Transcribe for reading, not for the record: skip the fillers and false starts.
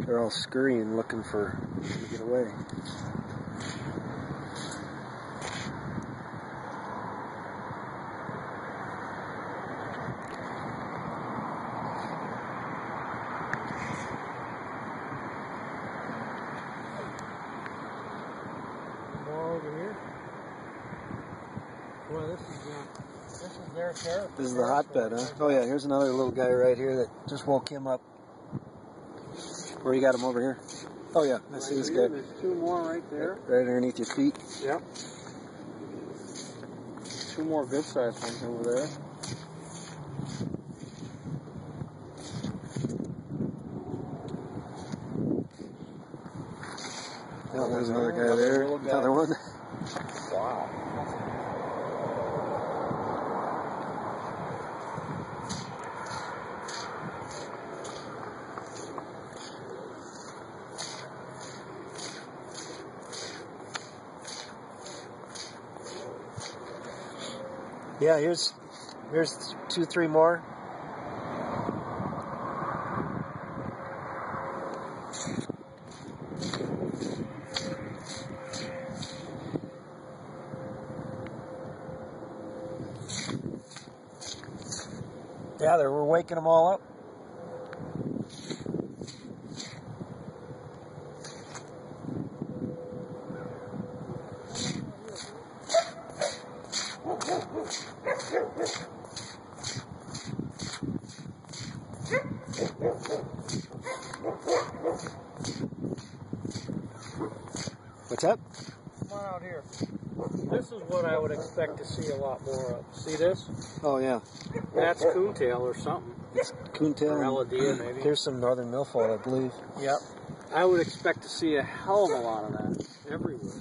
They're all scurrying, looking to get away. More over here. Boy, this is their sheriff. This is the hotbed, huh? Oh yeah, here's another little guy right here that just woke him up. Where you got him over here? Oh yeah, I see this guy. There's two more right there. Right underneath your feet. Yep. Two more good-sized ones over there. Oh, there's another guy there. Another one. Wow. Yeah, here's 2, 3 more. Yeah, we're waking them all up. What's up? Come on out here. This is what I would expect to see a lot more of. See this? Oh yeah. That's coontail or something. It's coontail. Or Eladia, maybe. Here's some northern milfoil, I believe. Yep. I would expect to see a hell of a lot of that everywhere.